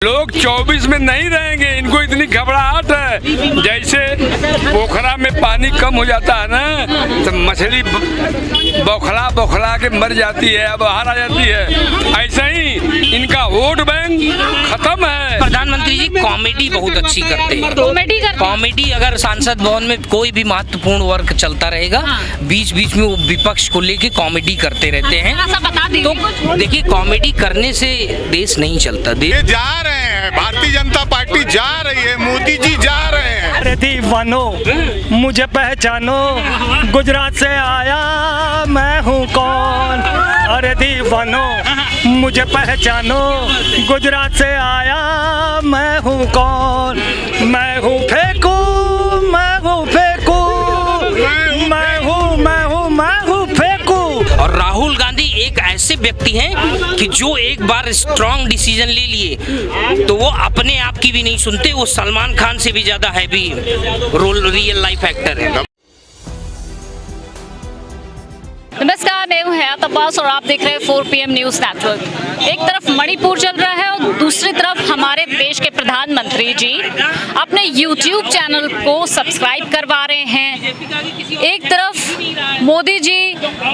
लोग 24 में नहीं रहेंगे, इनको इतनी घबराहट है। जैसे पोखरा में पानी कम हो जाता है ना, तो मछली बौखला बौखला के मर जाती है, अब बाहर आ जाती है। ऐसा ही इनका वोट बैंक खत्म है। प्रधानमंत्री जी कॉमेडी बहुत अच्छी करते हैं। कॉमेडी अगर सांसद भवन में कोई भी महत्वपूर्ण वर्क चलता रहेगा, बीच बीच में वो विपक्ष को लेके कॉमेडी करते रहते हैं। तो देखिए, कॉमेडी करने से देश नहीं चलता। जा रहे हैं, भारतीय जनता पार्टी जा रही है, मोदी जी जा रहे हैं। अरे दीवानो मुझे पहचानो, गुजरात से आया मैं हूँ कौन। अरे दीवानो मुझे पहचानो, गुजरात से आया मैं हूँ कौन। मैं हूँ फेंकू, मैं हूँ फेंकू, मैं हूँ फेंकू। और राहुल गांधी एक ऐसे व्यक्ति हैं कि जो एक बार स्ट्रॉन्ग डिसीजन ले लिए तो वो अपने आप की भी नहीं सुनते। वो सलमान खान से भी ज्यादा heavy role real life actor है। नमस्कार, मैं हूं हयात अब्बास और आप देख रहे हैं 4 PM न्यूज नेटवर्क। एक तरफ मणिपुर चल रहा है और दूसरी तरफ हमारे देश के प्रधानमंत्री जी अपने YouTube चैनल को सब्सक्राइब करवा रहे हैं। एक तरफ मोदी जी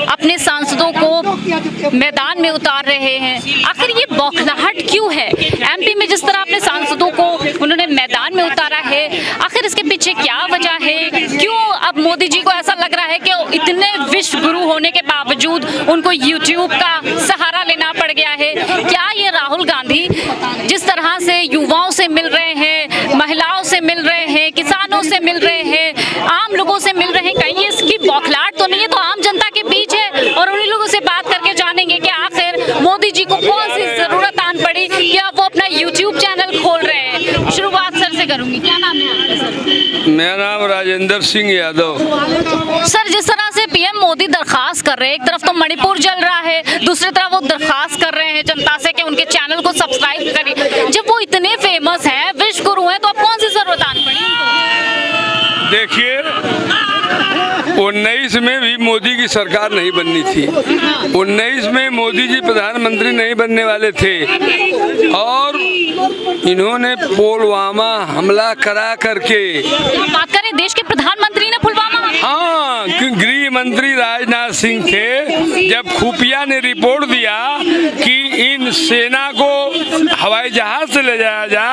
अपने सांसदों को मैदान में उतार रहे हैं। आखिर ये बौखलाहट क्यों है? MP में जिस तरह अपने सांसदों को उन्होंने मैदान में उतारा है, आखिर इसके पीछे क्या वजह है? क्यों अब मोदी जी को ऐसा लग रहा है कि इतने विश्व गुरु होने के बावजूद उनको YouTube का सहारा लेना पड़ गया है? क्या ये राहुल गांधी जिस तरह से युवाओं से मिल रहे हैं, महिलाओं से मिल रहे हैं, किसानों से मिल रहे हैं, आम लोगों से मिल रहे हैं, कहीं इसकी बौखलाहट तो नहीं है? तो आम जनता के बीच है और उन्हीं लोगों से बात करके जानेंगे कि आखिर मोदी जी को कौन सी जरूरत आन पड़ी कि अब वो अपना YouTube चैनल खोल रहे हैं। शुरुआत सर से करूंगी, क्या नाम है आपका सर? मेरा नाम राजेंद्र सिंह यादव। सर, जिस तरह से PM मोदी दरखास्त कर रहे हैं, एक तरफ तो मणिपुर जल रहा है, दूसरी तरफ वो दरखास्त कर रहे हैं जनता से कि उनके चैनल को सब्सक्राइब करें। जब वो इतने फेमस हैं, विश्व गुरु हैं, तो अब कौन सी जरूरत आन पड़ी? देखिए, 19 में भी मोदी की सरकार नहीं बननी थी। 19 में मोदी जी प्रधानमंत्री नहीं बनने वाले थे और इन्होंने पुलवामा हमला करा करके, बात करें देश के प्रधानमंत्री ने पुलवामा, हाँ, गृह मंत्री राजनाथ सिंह थे। जब खुफिया ने रिपोर्ट दिया कि इन सेना को हवाई जहाज से ले जाया जा,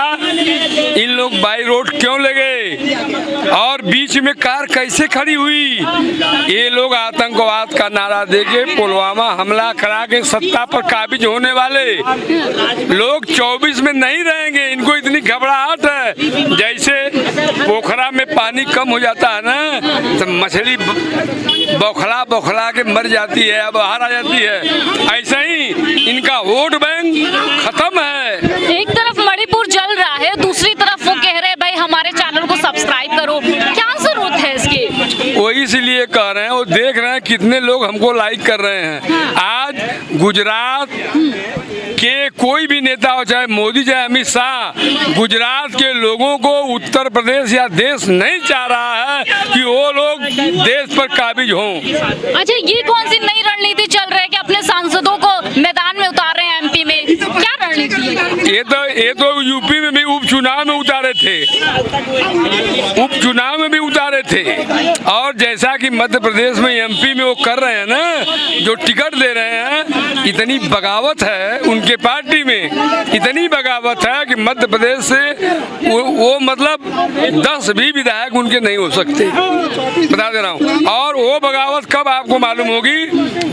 इन लोग बाई रोड क्यों ले गए और बीच में कार कैसे खड़ी हुई? ये लोग आतंकवाद का नारा देके पुलवामा हमला करा के सत्ता पर काबिज होने वाले लोग 24 में नहीं रहेंगे, इनको इतनी घबराहट है। जैसे पोखरा में पानी कम हो जाता है ना, तो मछली बौखला बौखला के मर जाती है, अब बाहर आ जाती है। ऐसा ही इनका वोट बैंक खत्म है। एक तरफ मणिपुर जल रहा है, दूसरी तरफ वो कह रहे हैं भाई हमारे चैनल को सब्सक्राइब करो। क्या जरूरत है इसकी? वो इसलिए कह रहे हैं, वो देख रहे हैं कितने लोग हमको लाइक कर रहे हैं। आज गुजरात के कोई भी नेता हो, चाहे मोदी चाहे अमित शाह, गुजरात के लोगों को उत्तर प्रदेश या देश नहीं चाह रहा है कि वो लोग देश पर काबिज हों। अच्छा, ये कौन सी नई रणनीति चल रही है कि अपने सांसदों को मैदान में उतार रहे हैं? MP में क्या रणनीति है? ये तो यूपी में भी उपचुनाव में उतारे थे, उपचुनाव में भी उतारे थे। और जैसा कि मध्य प्रदेश में MP में वो कर रहे हैं ना, जो टिकट दे रहे हैं, इतनी बगावत है उनके पार्टी में, इतनी बगावत है कि मध्य प्रदेश से वो मतलब 10 भी विधायक उनके नहीं हो सकते, बता दे रहा हूँ। और वो बगावत कब आपको मालूम होगी?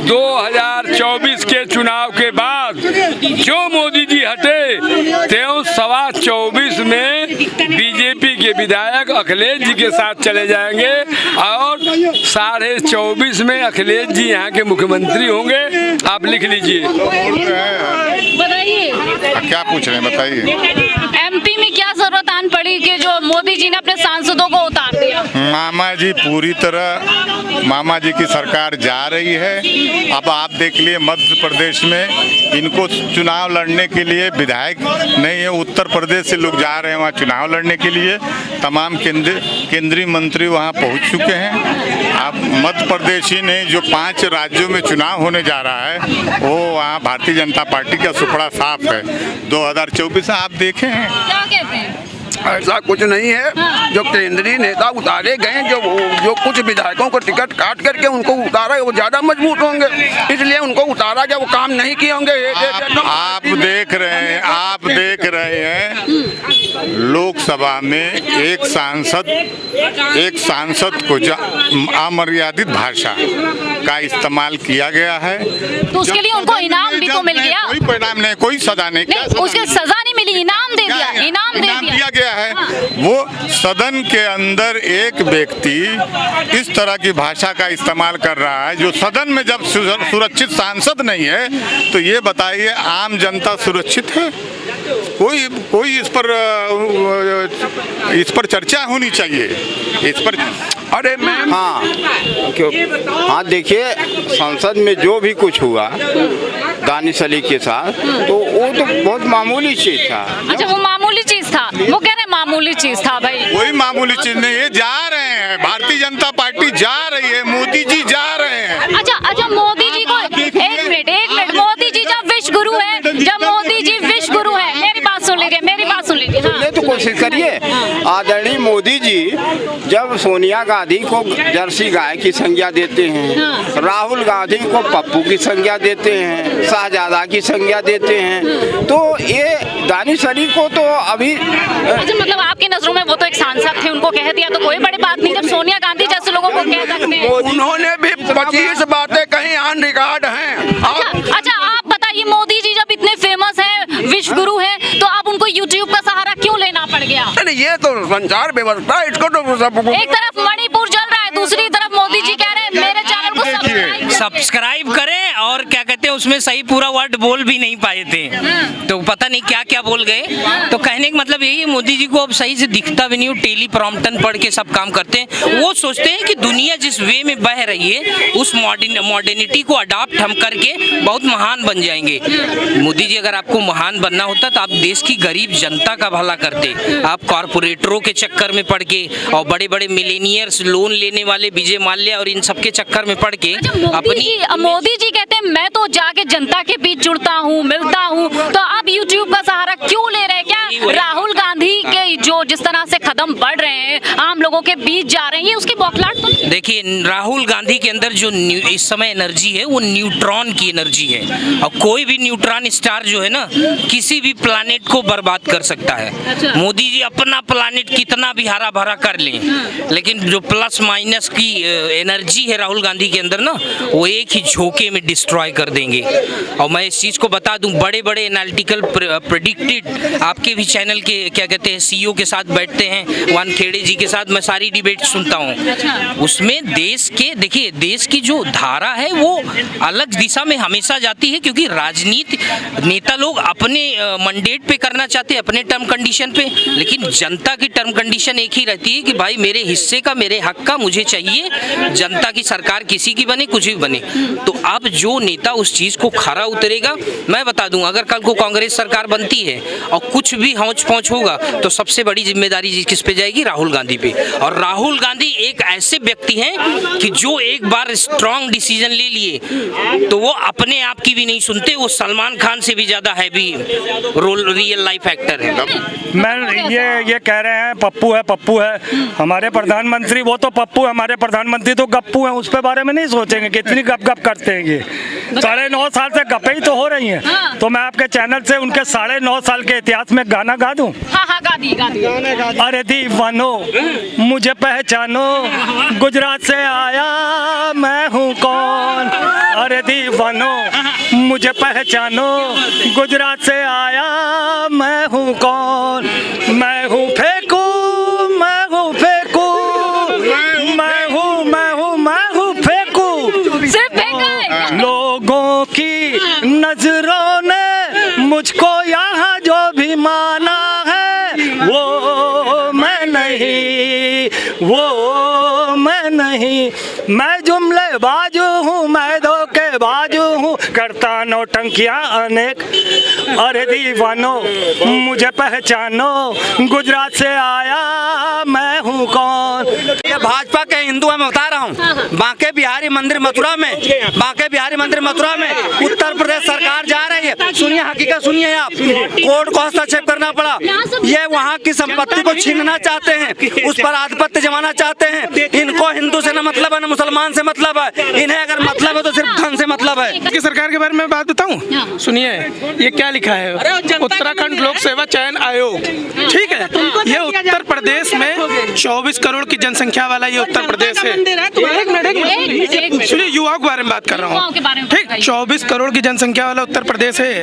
2024 के चुनाव के बाद जो मोदी जी हटे, त्यों 24 में बीजेपी के विधायक अखिलेश जी के साथ चले जाएंगे और 24.5 में अखिलेश जी यहाँ के मुख्यमंत्री होंगे। आप लिख लीजिए। बताइए, क्या पूछ रहे हैं, बताइए। MP में क्या जरूरत आन पड़ी कि जो मोदी जी ने अपने सांसदों को उतार दिया? मामा जी पूरी तरह मामा जी की सरकार जा रही है। अब आप देख लिए मध्य प्रदेश में इनको चुनाव लड़ने के लिए विधायक नहीं है, उत्तर प्रदेश से लोग जा रहे हैं वहाँ चुनाव लड़ने के लिए। तमाम केंद्रीय मंत्री वहाँ पहुँच चुके हैं। अब मध्य प्रदेश ही नहीं, जो 5 राज्यों में चुनाव होने जा रहा है वो वहाँ भारतीय जनता पार्टी का सुपड़ा साफ है। 2024 आप देखे हैं, क्या कहते हैं? ऐसा कुछ नहीं है। जो केंद्रीय नेता उतारे गए, जो कुछ विधायकों को टिकट काट करके उनको उतारा है, वो ज्यादा मजबूत होंगे, इसलिए उनको उतारा गया। वो काम नहीं किए होंगे। आप देख रहे हैं लोकसभा में एक सांसद को अमर्यादित भाषा का इस्तेमाल किया गया है। तो उसके लिए उनको इनाम भी तो मिल गया। कोई परिणाम नहीं, कोई सजा नहीं, उसके सजा नहीं मिली, इनाम दे दिया, इनाम दे दिया गया है। वो सदन के अंदर एक व्यक्ति इस तरह की भाषा का इस्तेमाल कर रहा है, जो सदन में जब सुरक्षित सांसद नहीं है, तो ये बताइए आम जनता सुरक्षित है? कोई इस पर चर्चा होनी चाहिए, इस पर। अरे मैम, हाँ देखिए, संसद में जो भी कुछ हुआ दानिश अली के साथ, तो वो तो बहुत मामूली चीज था। अच्छा, वो मामूली चीज था? वो कह रहे मामूली चीज था भाई। कोई मामूली चीज नहीं है, जा रहे हैं, भारतीय जनता पार्टी जा रही है, मोदी जी जा रहे हैं। अच्छा, मोदी जी को एक मिनट, मोदी जी जब विश्व गुरु है, मेरी बात सुन लीजिए, सुनने तो कोशिश करिए। आदरणीय मोदी जी जब सोनिया गांधी को जर्सी गाय की संज्ञा देते हैं, राहुल गांधी को पप्पू की संज्ञा देते हैं, शाहजादा की संज्ञा देते हैं, तो ये दानिश अली को तो अभी अच्छा, मतलब आपकी नजरों में वो तो एक सांसद थे, उनको कह दिया तो कोई बड़ी बात नहीं। जब सोनिया गांधी जैसे लोगों को कह सकते हैं, उन्होंने भी 25 बातें कहीं ऑन रिकॉर्ड हैं। अच्छा, आप बताइए, मोदी जी जब इतने फेमस हैं, विश्व गुरु हैं, तो आप उनको यूट्यूब का सहारा क्यों लेना पड़ गया? ये तो संचार व्यवस्था, इसको तो एक तरफ मणिपुर चल रहा है, दूसरी तरफ मोदी जी कह रहे हैं मेरे चैनल को सब्सक्राइब करें, और क्या कहते हैं उसमें सही पूरा वर्ड बोल भी नहीं पाए थे, तो पता नहीं क्या क्या बोल गए। तो कहने का मतलब यही है, मोदी जी को अब सही से दिखता भी नहीं, टेली प्रॉम्प्टन पढ़ के सब काम करते हैं। वो सोचते हैं कि दुनिया जिस वे में बह रही है, उस मॉडर्निटी को अडॉप्ट हम करके बहुत महान बन जाएंगे। मोदी जी अगर आपको महान बनना होता तो आप देश की गरीब जनता का भला करते। आप कॉर्पोरेटरों के चक्कर में पड़ के और बड़े बड़े मिलेनियर्स, लोन लेने वाले विजय माल्या और इन सब के चक्कर में पड़ के मोदी जी कहते हैं मैं तो जाके जनता के बीच जुड़ता हूँ, मिलता हूँ, तो आप यूट्यूब का सहारा क्यों ले रहे हैं? क्या राहुल गांधी के जो जिस तरह से कदम बढ़ रहे हैं, आम लोगों के बीच जा रहे हैं, ये उसकी बौखलाहट तो नहीं? देखिए, राहुल गांधी के अंदर जो इस समय एनर्जी है वो न्यूट्रॉन की एनर्जी है, और कोई भी न्यूट्रॉन स्टार जो है ना, किसी भी प्लानेट को बर्बाद कर सकता है। अच्छा। मोदी जी अपना प्लानेट कितना भी हरा भरा कर लें, लेकिन जो प्लस माइनस की एनर्जी है राहुल गांधी के अंदर ना, वो एक ही झोंके में डिस्ट्रॉय कर देंगे। और मैं इस चीज को बता दूं, बड़े बड़े एनालिटिकल प्रेडिक्टेड आपके भी चैनल के क्या कहते हैं सीईओ के साथ बैठते हैं, वानखेड़े जी के साथ मैं सारी डिबेट सुनता हूं। उसमें देश के, देखिए, देश की जो धारा है वो अलग दिशा में हमेशा जाती है, क्योंकि राजनीति नेता लोग अपने मंडेट पे करना चाहते हैं, अपने टर्म कंडीशन पे, लेकिन जनता की टर्म कंडीशन एक ही रहती है कि भाई मेरे हिस्से का, मेरे हक का मुझे चाहिए। जनता की सरकार किसी की बने, कुछ भी बने। तो अब जो नेता उस चीज को खरा उतरेगा, मैं बता दूं, अगर कल को कांग्रेस सरकार बनती है और कुछ भी हौच पौच होगा, तो सबसे बड़ी जिम्मेदारी किस पे जाएगी? राहुल गांधी पे। और राहुल गांधी एक ऐसे व्यक्ति हैं कि जो एक बार स्ट्रॉन्ग डिसीजन ले लिए तो वो अपने आप की भी नहीं सुनते, वो सलमान खान से भी ज्यादा heavy role real life actor है। मैं ये कह रहे हैं पप्पू है हमारे प्रधानमंत्री, वो तो पप्पू है, हमारे प्रधानमंत्री तो गप्पू हैं, उस पे बारे में नहीं सोचेंगे कितनी गप करते हैं। ये 9.5 साल से गप्पे ही तो हो रही हैं। हाँ। तो मैं आपके चैनल से उनके 9.5 साल के इतिहास में गाना गा दूं? हाँ, गा दी। अरे दीवानो मुझे पहचानो, गुजरात से आया मैं हूँ कौन। अरे दीवानो मुझे पहचानो, गुजरात से आया मैं हूँ कौन। मैं हूँ फेंकू, मैं हूँ फेंकू, मैं हूँ फेंकू। सिर्फ फेंका है। लोगों की नजरों ने मुझको यहाँ जो भी माना है, वो मैं नहीं, वो नहीं। मैं जुमले बाजू हूँ, मैं धोखे बाजू हूँ, करता नौटंकियाँ अनेक। अरे दीवानो मुझे पहचानो, गुजरात से आया मैं हूँ कौन। ये भाजपा के हिंदू मैं बता रहा हूँ। बांके बिहारी मंदिर मथुरा में, बांके बिहारी मंदिर मथुरा में उत्तर प्रदेश सरकार जा रही है। सुनिए, हकीकत सुनिए आप। कोर्ट को हस्तक्षेप करना पड़ा। ये वहाँ की संपत्ति को छीनना चाहते हैं, उस पर आधिपत्य जमाना चाहते हैं। इनको हिंदू से न मतलब है, न मुसलमान से मतलब है। इन्हें अगर मतलब है तो सिर्फ धन से मतलब है। की सरकार के बारे में बात बताऊं? सुनिए, ये क्या लिखा है, उत्तराखंड लोक सेवा चयन आयोग, ठीक है। ये उत्तर प्रदेश में 24 करोड़ की जनसंख्या वाला ये उत्तर प्रदेश है। सुनिए, युवाओं के बारे में बात कर रहा हूँ, ठीक। 24 करोड़ की जनसंख्या वाला उत्तर प्रदेश है।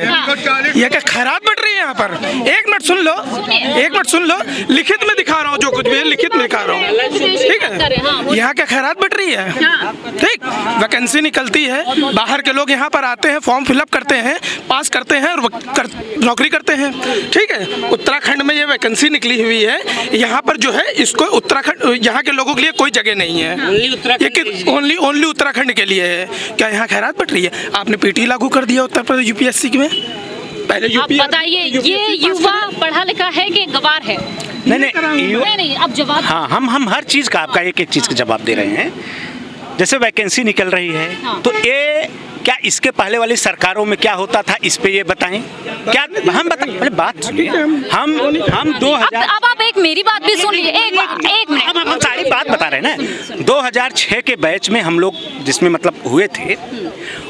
ये क्या खैरात बट रही है यहाँ पर? एक मिनट सुन लो, एक मिनट सुन लो, लिखित में दिखा रहा हूँ, जो कुछ भी लिखित में दिखा रहा हूँ, ठीक है। यहाँ क्या खैरात बट रही है, ठीक। वैकेंसी निकलती है, बाहर के लोग यहाँ पर आते हैं, फॉर्म फिलअप करते हैं, पास करते हैं और नौकरी करते हैं, ठीक है। उत्तराखंड में ये वैकेंसी निकली हुई है। यहाँ पर जो है इसको उत्तराखंड, यहाँ के लोगों के लिए कोई जगह नहीं है, ओनली उत्तराखंड के लिए है। क्या यहाँ खैरात बट रही है? आपने पीटी लागू कर दिया उत्तर प्रदेश यूपीएससी में। पहले यूपी, बताइए, ये युवा पढ़ा लिखा है कि गवार है? नहीं, अब जवाब। हाँ, हम हर चीज़ का, आपका एक एक चीज़ का जवाब दे रहे हैं। जैसे वैकेंसी निकल रही है, हाँ। तो ये क्या इसके पहले वाली सरकारों में क्या होता था, इस पे ये बताएं। क्या हम बताएं? पहले बात सुनिए। हम 2000, अब आप एक मेरी बात भी सुन लीजिए, एक मिनट। हम सारी बात बता रहे हैं ना। 2006 के बैच में हम लोग जिसमें मतलब हुए थे,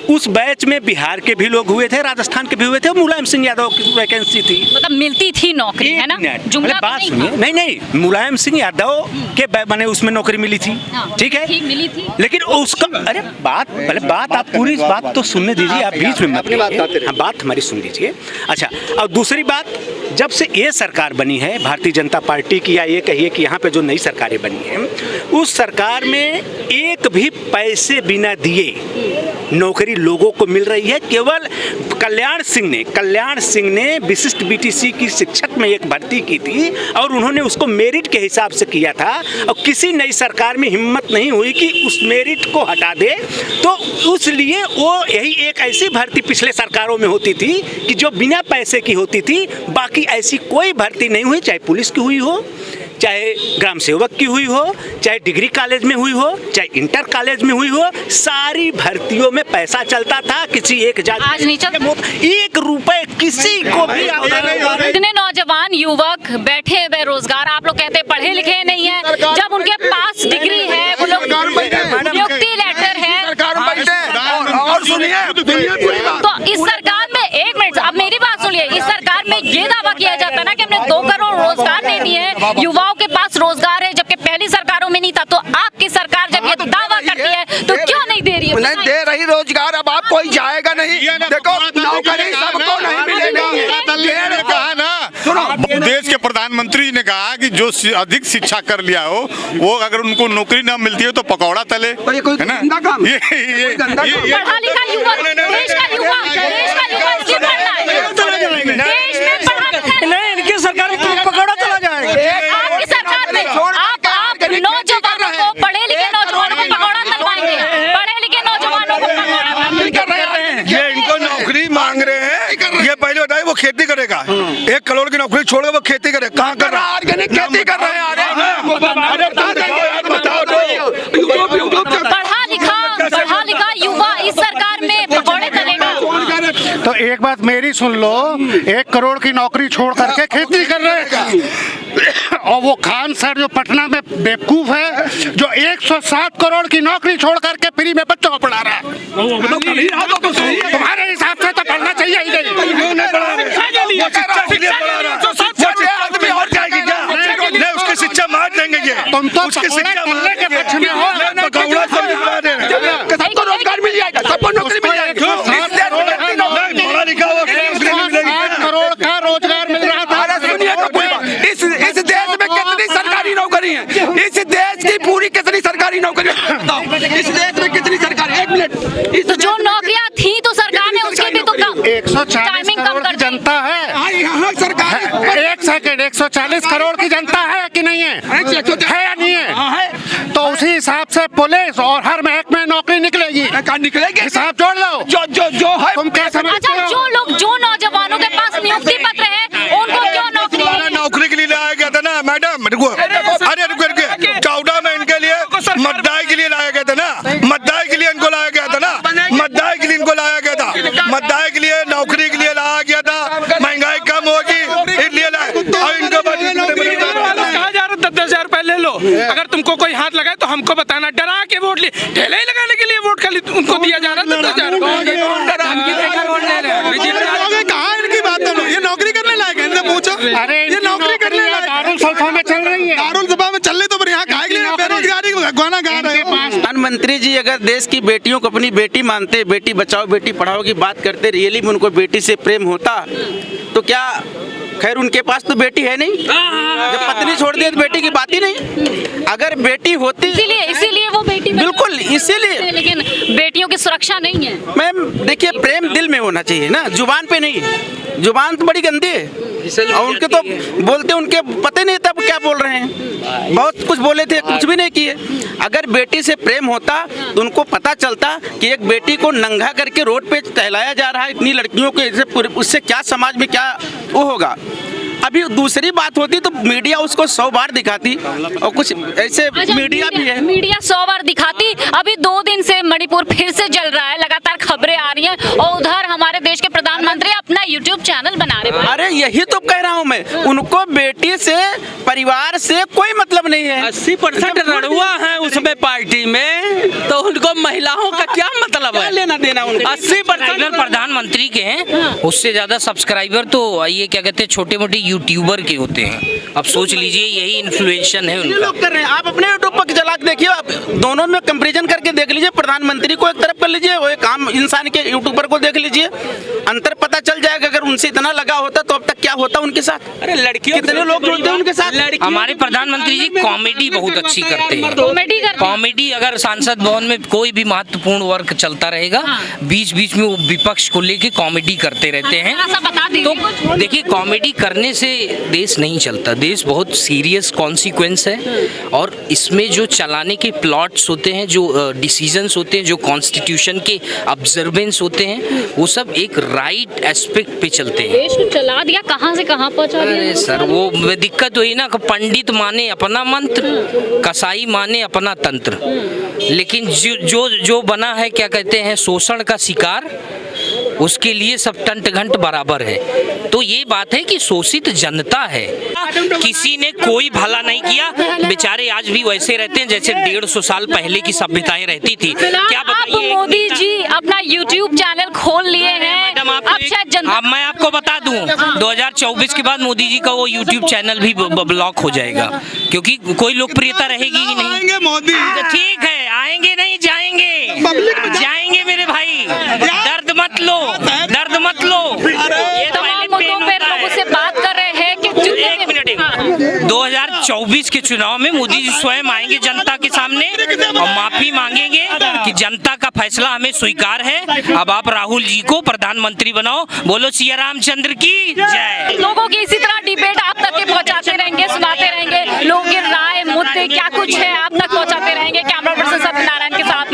उस बैच में बिहार के भी लोग हुए थे, राजस्थान के भी हुए थे। मुलायम सिंह यादव की वैकेंसी थी, मतलब मिलती थी नौकरी, है ना? जुमला बात सुनिए। नहीं, मुलायम सिंह यादव के मैंने उसमें नौकरी मिली थी, ठीक है, मिली थी। लेकिन उसका, अरे बात, पहले बात आप पूरी बात तो सुनने दीजिए, आप बीच में मत करिए। हाँ, बात हमारी सुन लीजिए। अच्छा, और दूसरी बात, जब से ये सरकार बनी है भारतीय जनता पार्टी की, या ये कहिए कि यहाँ पे जो नई सरकारें बनी हैं, उस सरकार में एक भी पैसे बिना दिए नौकरी लोगों को मिल रही है। केवल कल्याण सिंह ने विशिष्ट बीटीसी की शिक्षक में एक भर्ती की थी और उन्होंने उसको मेरिट के हिसाब से किया था, और किसी नई सरकार में हिम्मत नहीं हुई कि उस मेरिट को हटा दे। तो उसलिए वो यही एक ऐसी भर्ती पिछले सरकारों में होती थी कि जो बिना पैसे की होती थी। बाकी ऐसी कोई भर्ती नहीं हुई, चाहे पुलिस की हुई हो, चाहे ग्राम सेवक की हुई हो, चाहे डिग्री कॉलेज में हुई हो, चाहे इंटर कॉलेज में हुई हो। सारी भर्तियों में पैसा चलता था। किसी एक आज नहीं चलता, 1 रुपए किसी को भी। इतने नौजवान युवक बैठे बेरोजगार, आप लोग कहते हैं पढ़े लिखे नहीं है, जब उनके पास डिग्री है, वो लोग नियुक्ति लेटर है। और सुनिए, तो इस सरकार में, एक मिनट, अब मेरी बात सुनिए, इस सरकार में ये दावा किया जाता है ना कि हमने 2 करोड़ रोजगार दे दिए हैं, युवाओं के पास रोजगार है, जबकि पहली सरकारों में नहीं था। तो आपकी सरकार जब ये दावा करती है तो क्यों नहीं दे रही है? नहीं दे रही रोजगार। अब आप कोई जाएगा नहीं, देखो नौकरी सबको नहीं मिलेगी। कहा ना, देश के प्रधानमंत्री ने कहा कि जो अधिक शिक्षा कर लिया हो, वो अगर उनको नौकरी ना मिलती है तो पकौड़ा तले, है ना। पढ़ा लिखा युवा, देश का युवा इसलिए पढ़ना है। देश में पढ़ा लिखा नहीं, इनकी सरकार में पकौड़ा चला जाएगा। आपकी सरकार में आप नौजवानों को, पढ़े लिखे नौजवानों को पकौड़ा तलवाएंगे, पढ़े लिखे नौजवानों को ये इनको नौकरी मांग रहे हैं। ये पहले बताइए, वो खेती करेगा? 1 करोड़ की नौकरी छोड़ वो खेती करे, कहाँ कर रहा है? ऑर्गेनिक खेती कर रहे हैं। पढ़ा लिखा युवा इस सरकार में पकौड़े तलेगा। तो एक बात मेरी सुन लो, 1 करोड़ की नौकरी छोड़ करके खेती कर रहे हैं। और वो खान सर जो पटना में बेवकूफ है, जो 107 करोड़ की नौकरी छोड़ करके फ्री में बच्चों को पढ़ा रहा है। तुम्हारे हिसाब से तो पढ़ना चाहिए ही नहीं। उसकी शिक्षा मार देंगे ये। तुम तो पकौड़ा के पक्ष में हो। सबको रोजगार मिल जाएगा, सबको नौकरी मिल जाएगी। 7 करोड़ का रोजगार मिल रहा था। सुनिए तो पूरी बात, इस देश में कितनी सरकारी नौकरी है? इस देश की पूरी कितनी सरकारी नौकरी? इस देश में कितनी सरकारी? 1 मिनट। तो जो नौकरियां थी तो सरकार ने उसकी भी तो 140 करोड़ की जनता है। सरकार 1 सेकंड, 140 करोड़ की जनता है कि नहीं है? है या नहीं है? तो उस उसी हिसाब से पुलिस और हर महकमे में नौकरी निकलेगी। हिसाब जोड़ लो। जो है तुम क्या समझते अच्छा, हो? जो नौजवानों के पास नियुक्ति पत्र है उनको क्यों नौकरी? नौकरी के लिए लाया गया था ना मैडम, अरे रुको 14 में इनके लिए मतदान के लिए लाया गया था ना, मतदान के लिए इनको लाया गया था ना, मतदान के लिए इनको लाया गया था, मतदान के लिए नौकरी के लिए लाया गया था। महंगाई कम होगी इसलिए लाया, और इनको कहा जा रहा 10,000 रुपए ले लो, अगर तुमको कोई हाथ लगाए तो हमको बताना, डरा के वोट लिए, ठेले ही लगाने के लिए वोट खाली उनको दिया जा रहा है 10,000। कहाँ इनकी बात है, ये नौकरी करने लायक है, इनसे पूछो। अरे ये नौकरी करने लायक दारुल सभा में चल रही है, दारुल सभा में चल रही तो यहाँ खाए के लिए बेरोजगारी गाना गा रहे हो। प्रधानमंत्री जी अगर देश की बेटियों को अपनी बेटी मानते, बेटी बचाओ बेटी पढ़ाओ की बात करते, रियली में उनको बेटी से प्रेम होता तो क्या, खैर उनके पास तो बेटी है नहीं, जब पत्नी छोड़ दी तो बेटी की बात ही नहीं। अगर बेटी होती, इसीलिए वो बेटी बिल्कुल इसीलिए, लेकिन बेटियों की सुरक्षा नहीं है। मैम देखिए प्रेम दिल में होना चाहिए ना, जुबान पे नहीं। जुबान तो बड़ी गंदी है, और उनके तो बोलते उनके पता नहीं तब क्या बोल रहे हैं, बहुत कुछ बोले थे कुछ भी नहीं किए। अगर बेटी से प्रेम होता तो उनको पता चलता कि एक बेटी को नंगा करके रोड पे टहलाया जा रहा है इतनी लड़कियों के, उससे क्या समाज में क्या वो होगा। अभी दूसरी बात होती तो मीडिया उसको 100 बार दिखाती, और कुछ ऐसे मीडिया भी है, मीडिया 100 बार दिखाती। अभी 2 दिन से मणिपुर फिर से जल रहा है, लगातार खबरें आ रही हैं, और उधर हमारे देश के प्रधानमंत्री अपना YouTube चैनल बना रहे हैं। अरे यही तो कह रहा हूँ मैं, उनको बेटी से परिवार से कोई मतलब नहीं है। 80% रड़ुआ है उसमें पार्टी में, तो उनको महिलाओं का क्या मतलब है, लेना देना उनको। 80% प्रधानमंत्री के हैं, उससे ज्यादा सब्सक्राइबर तो ये क्या कहते हैं छोटे मोटे यूट्यूबर के होते हैं। अब सोच लीजिए यही इन्फ्लुएंशन है उनका। लोग कर रहे हैं, आप अपने यूट्यूब पर चला के देखिए, आप दोनों में कंपैरिजन करके देख लीजिए, प्रधानमंत्री को एक तरफ कर लीजिए, वो एक आम इंसान के यूट्यूबर को देख लीजिए, अंतर पता चल जाएगा। अगर उनसे इतना लगा होता तो अब तक क्या होता उनके साथ। अरे लड़कियों कितने लोग जुड़ते हैं उनके साथ। हमारे प्रधानमंत्री जी कॉमेडी बहुत अच्छी करते हैं। कॉमेडी अगर सांसद भवन में कोई भी महत्वपूर्ण वर्क चलता रहेगा, बीच बीच में वो विपक्ष को लेके कॉमेडी करते रहते हैं। तो देखिए कॉमेडी करने से देश नहीं चलता, देश बहुत सीरियस कॉन्सिक्वेंस है, और इसमें जो चलाने के प्लॉट्स होते हैं, जो डिसीजंस होते हैं, जो कॉन्स्टिट्यूशन के ऑब्जर्वेंस होते हैं, वो सब एक राइट एस्पेक्ट पे चलते हैं। देश को चला दिया, कहाँ से कहाँ पहुँचा दिया। अरे सर वो दिक्कत हुई ना, पंडित माने अपना मंत्र, कसाई माने अपना तंत्र, लेकिन जो बना है क्या कहते हैं शोषण का शिकार, उसके लिए सब टंट घंट बराबर है। तो ये बात है कि शोषित जनता है, किसी ने कोई भला नहीं किया, बेचारे आज भी वैसे रहते हैं जैसे 150 साल पहले की सभ्यताएं रहती थी। क्या बताइए, मोदी जी अपना YouTube चैनल खोल लिए हैं, अब मैं आपको बता दूं 2024 के बाद मोदी जी का वो YouTube चैनल भी ब्लॉक हो जाएगा, क्योंकि कोई लोकप्रियता रहेगी ही नहीं। आएंगे मोदी, ठीक है आएंगे नहीं जाएंगे, जाएंगे मेरे भाई, दर्द मत लो, दर्द मत लो। ये तमाम मुद्दों पे लोगों से बात कर रहे हैं कि 2024 के चुनाव में मोदी जी स्वयं आएंगे जनता के सामने और माफी मांगेंगे कि जनता का फैसला हमें स्वीकार है, अब आप राहुल जी को प्रधानमंत्री बनाओ। बोलो सिया रामचंद्र की जय। लोगों की इसी तरह डिबेट आप तक के पहुंचाते रहेंगे, सुनाते रहेंगे, लोगों की राय मुद्दे क्या कुछ है आप तक पहुंचाते रहेंगे। कैमरा पर्सन सत्यनारायण के साथ